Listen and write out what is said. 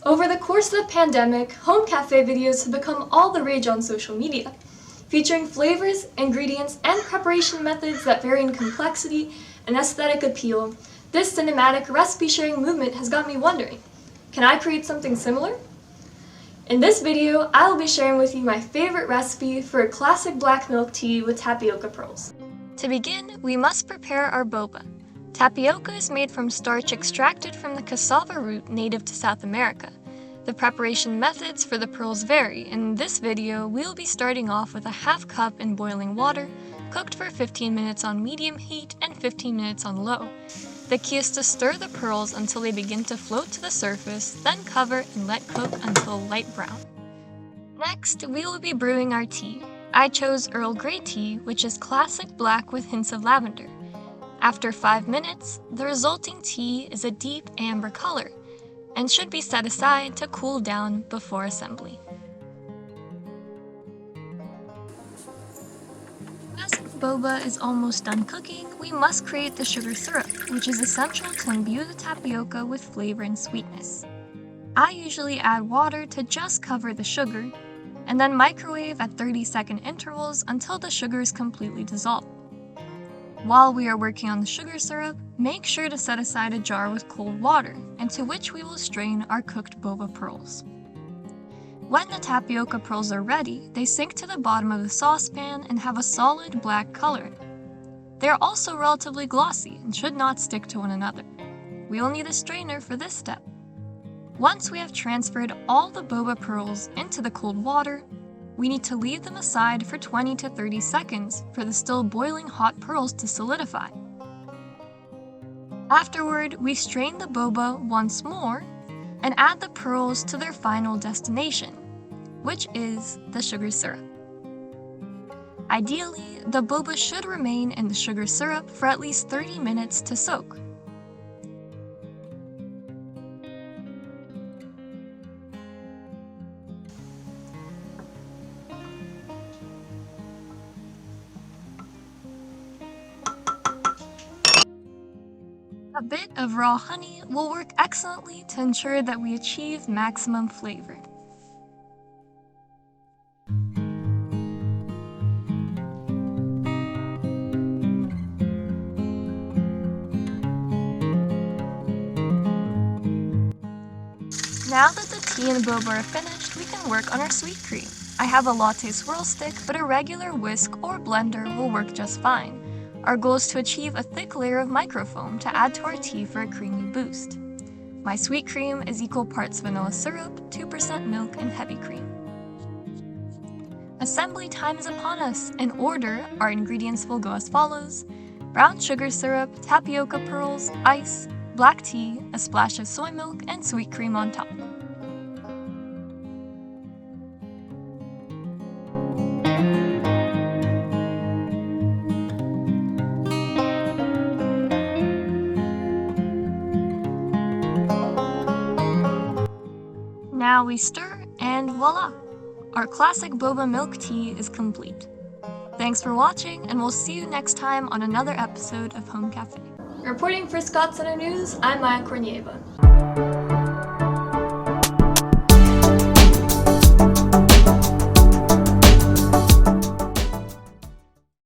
Over the course of the pandemic, home cafe videos have become all the rage on social media, featuring flavors, ingredients, and preparation methods that vary in complexity and aesthetic appeal. This cinematic recipe-sharing movement has got me wondering, can I create something similar? In this video, I will be sharing with you my favorite recipe for a classic black milk tea with tapioca pearls. To begin, we must prepare our boba. Tapioca is made from starch extracted from the cassava root native to South America. The preparation methods for the pearls vary. In this video, we will be starting off with a half cup in boiling water, cooked for 15 minutes on medium heat and 15 minutes on low. The key is to stir the pearls until they begin to float to the surface, then cover and let cook until light brown. Next, we will be brewing our tea. I chose Earl Grey tea, which is classic black with hints of lavender. After 5 minutes, the resulting tea is a deep amber color and should be set aside to cool down before assembly. As boba is almost done cooking, we must create the sugar syrup, which is essential to imbue the tapioca with flavor and sweetness. I usually add water to just cover the sugar, and then microwave at 30-second intervals until the sugar is completely dissolved. While we are working on the sugar syrup, make sure to set aside a jar with cold water, into which we will strain our cooked boba pearls. When the tapioca pearls are ready, they sink to the bottom of the saucepan and have a solid black color. They are also relatively glossy and should not stick to one another. We will need a strainer for this step. Once we have transferred all the boba pearls into the cold water, we need to leave them aside for 20 to 30 seconds for the still boiling hot pearls to solidify. Afterward, we strain the boba once more and add the pearls to their final destination, which is the sugar syrup. Ideally, the boba should remain in the sugar syrup for at least 30 minutes to soak. A bit of raw honey will work excellently to ensure that we achieve maximum flavor. Now that the tea and boba are finished, we can work on our sweet cream. I have a latte swirl stick, but a regular whisk or blender will work just fine. Our goal is to achieve a thick layer of microfoam to add to our tea for a creamy boost. My sweet cream is equal parts vanilla syrup, 2% milk, and heavy cream. Assembly time is upon us. In order, our ingredients will go as follows: brown sugar syrup, tapioca pearls, ice, black tea, a splash of soy milk, and sweet cream on top. Now we stir, and voila! Our classic boba milk tea is complete. Thanks for watching, and we'll see you next time on another episode of Home Cafe. Reporting for Scott Center News, I'm Maya Kornieva.